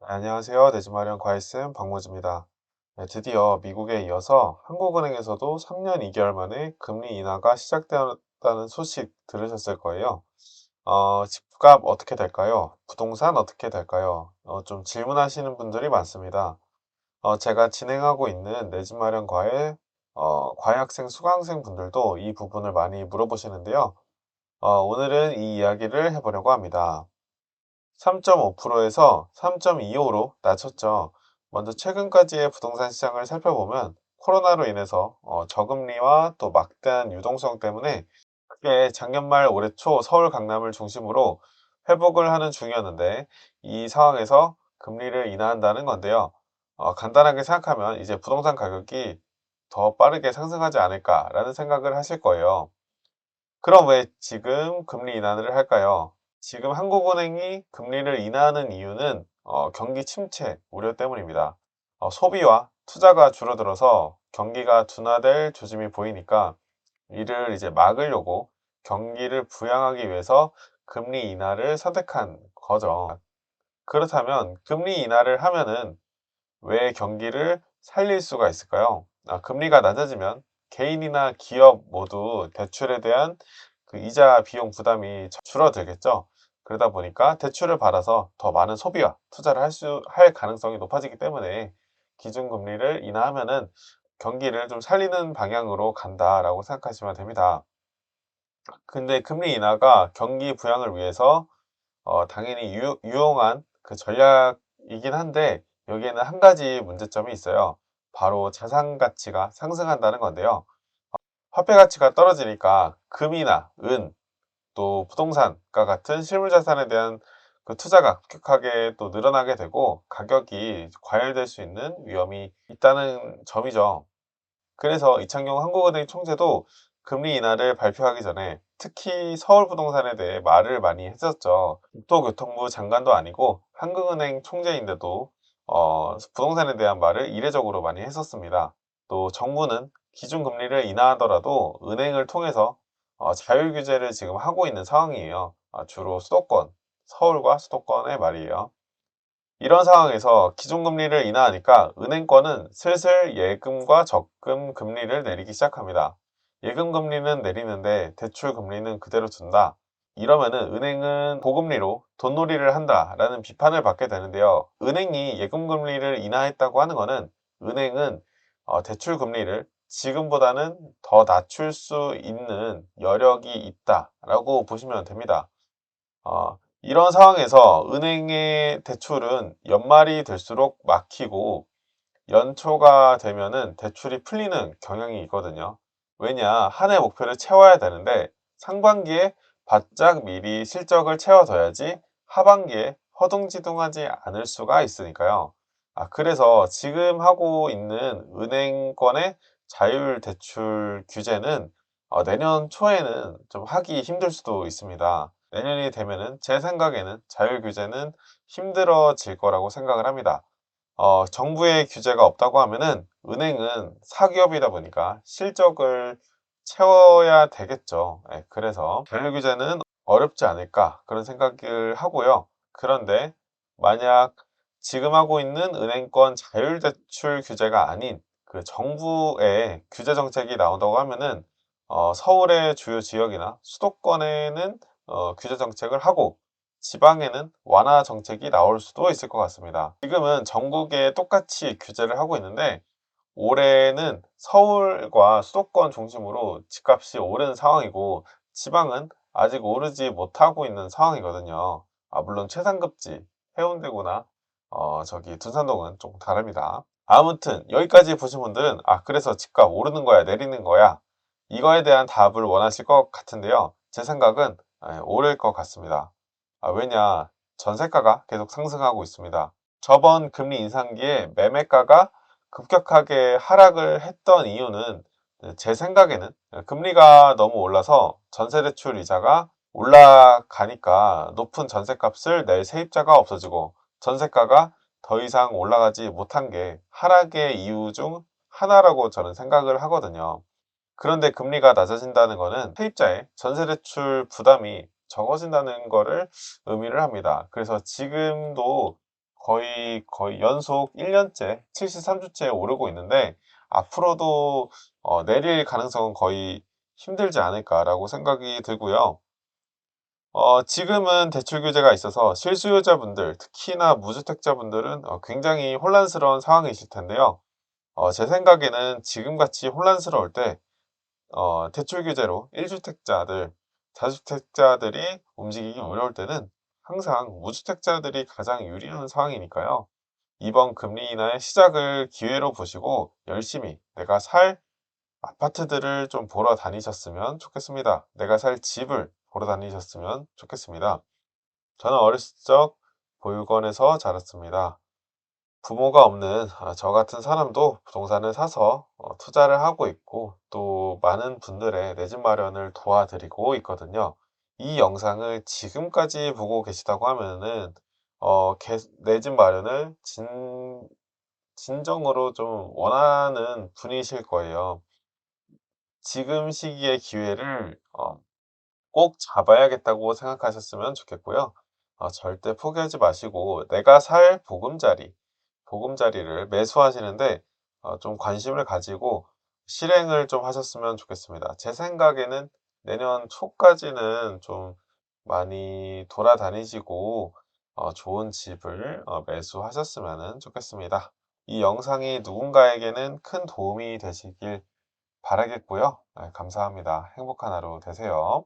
안녕하세요. 내 집 마련 과외쌤 박모지입니다. 네, 드디어 미국에 이어서 한국은행에서도 3년 2개월 만에 금리 인하가 시작되었다는 소식 들으셨을 거예요. 집값 어떻게 될까요? 부동산 어떻게 될까요? 좀 질문하시는 분들이 많습니다. 제가 진행하고 있는 내 집 마련 과외, 과외학생, 수강생 분들도 이 부분을 많이 물어보시는데요. 오늘은 이 이야기를 해보려고 합니다. 3.5%에서 3.25로 낮췄죠. 먼저 최근까지의 부동산 시장을 살펴보면 코로나로 인해서 저금리와 또 막대한 유동성 때문에 크게 작년 말 올해 초 서울 강남을 중심으로 회복을 하는 중이었는데 이 상황에서 금리를 인하한다는 건데요. 간단하게 생각하면 이제 부동산 가격이 더 빠르게 상승하지 않을까라는 생각을 하실 거예요. 그럼 왜 지금 금리 인하를 할까요? 지금 한국은행이 금리를 인하하는 이유는 경기 침체 우려 때문입니다. 소비와 투자가 줄어들어서 경기가 둔화될 조짐이 보이니까 이를 이제 막으려고 경기를 부양하기 위해서 금리 인하를 선택한 거죠. 그렇다면 금리 인하를 하면은 왜 경기를 살릴 수가 있을까요? 금리가 낮아지면 개인이나 기업 모두 대출에 대한 그 이자 비용 부담이 줄어들겠죠. 그러다 보니까 대출을 받아서 더 많은 소비와 투자를 할 가능성이 높아지기 때문에 기준금리를 인하하면은 경기를 좀 살리는 방향으로 간다라고 생각하시면 됩니다. 근데 금리 인하가 경기 부양을 위해서 당연히 유용한 그 전략이긴 한데 여기에는 한 가지 문제점이 있어요. 바로 자산 가치가 상승한다는 건데요. 화폐 가치가 떨어지니까 금이나 은, 또 부동산과 같은 실물 자산에 대한 그 투자가 급격하게 또 늘어나게 되고 가격이 과열될 수 있는 위험이 있다는 점이죠. 그래서 이창용 한국은행 총재도 금리 인하를 발표하기 전에 특히 서울 부동산에 대해 말을 많이 했었죠. 국토교통부 장관도 아니고 한국은행 총재인데도 부동산에 대한 말을 이례적으로 많이 했었습니다. 또 정부는 기준금리를 인하하더라도 은행을 통해서 자율 규제를 지금 하고 있는 상황이에요. 주로 수도권, 서울과 수도권의 말이에요. 이런 상황에서 기준금리를 인하하니까 은행권은 슬슬 예금과 적금 금리를 내리기 시작합니다. 예금 금리는 내리는데 대출 금리는 그대로 둔다. 이러면은 은행은 고금리로 돈놀이를 한다라는 비판을 받게 되는데요. 은행이 예금 금리를 인하했다고 하는 것은 은행은 대출 금리를 지금보다는 더 낮출 수 있는 여력이 있다라고 보시면 됩니다. 이런 상황에서 은행의 대출은 연말이 될수록 막히고 연초가 되면은 대출이 풀리는 경향이 있거든요. 왜냐, 한 해 목표를 채워야 되는데 상반기에 바짝 미리 실적을 채워둬야지 하반기에 허둥지둥하지 않을 수가 있으니까요. 그래서 지금 하고 있는 은행권의 자율 대출 규제는 내년 초에는 좀 하기 힘들 수도 있습니다. 내년이 되면은 제 생각에는 자율 규제는 힘들어질 거라고 생각을 합니다. 정부의 규제가 없다고 하면은 은행은 사기업이다 보니까 실적을 채워야 되겠죠. 예, 그래서 자율 규제는 어렵지 않을까 그런 생각을 하고요. 그런데 만약 지금 하고 있는 은행권 자율대출 규제가 아닌 그 정부의 규제 정책이 나온다고 하면은 서울의 주요 지역이나 수도권에는 규제 정책을 하고 지방에는 완화 정책이 나올 수도 있을 것 같습니다. 지금은 전국에 똑같이 규제를 하고 있는데 올해는 서울과 수도권 중심으로 집값이 오른 상황이고 지방은 아직 오르지 못하고 있는 상황이거든요. 물론 최상급지 해운대구나 저기 둔산동은 조금 다릅니다. 아무튼 여기까지 보신 분들은 그래서 집값 오르는 거야 내리는 거야 이거에 대한 답을 원하실 것 같은데요. 제 생각은 오를 것 같습니다. 왜냐, 전세가가 계속 상승하고 있습니다. 저번 금리 인상기에 매매가가 급격하게 하락을 했던 이유는 제 생각에는 금리가 너무 올라서 전세대출 이자가 올라가니까 높은 전세값을 낼 세입자가 없어지고 전세가가 더 이상 올라가지 못한 게 하락의 이유 중 하나라고 저는 생각을 하거든요. 그런데 금리가 낮아진다는 것은 세입자의 전세대출 부담이 적어진다는 것을 의미를 합니다. 그래서 지금도 거의 연속 1 년째 73주째 오르고 있는데 앞으로도 내릴 가능성은 거의 힘들지 않을까라고 생각이 들고요. 지금은 대출 규제가 있어서 실수요자분들, 특히나 무주택자분들은 굉장히 혼란스러운 상황이실 텐데요. 제 생각에는 지금같이 혼란스러울 때 대출 규제로 1 주택자들, 다주택자들이 움직이기 어려울 때는 항상 무주택자들이 가장 유리한 상황이니까요. 이번 금리 인하의 시작을 기회로 보시고 열심히 내가 살 아파트들을 좀 보러 다니셨으면 좋겠습니다. 내가 살 집을 보러 다니셨으면 좋겠습니다. 저는 어렸을 적 보육원에서 자랐습니다. 부모가 없는 저 같은 사람도 부동산을 사서 투자를 하고 있고 또 많은 분들의 내 집 마련을 도와드리고 있거든요. 이 영상을 지금까지 보고 계시다고 하면은 내 집 마련을 진정으로 좀 원하는 분이실 거예요. 지금 시기의 기회를 꼭 잡아야겠다고 생각하셨으면 좋겠고요. 절대 포기하지 마시고 내가 살 보금자리를 매수하시는데 좀 관심을 가지고 실행을 좀 하셨으면 좋겠습니다. 제 생각에는 내년 초까지는 좀 많이 돌아다니시고 좋은 집을 매수하셨으면 좋겠습니다. 이 영상이 누군가에게는 큰 도움이 되시길 바라겠고요. 감사합니다. 행복한 하루 되세요.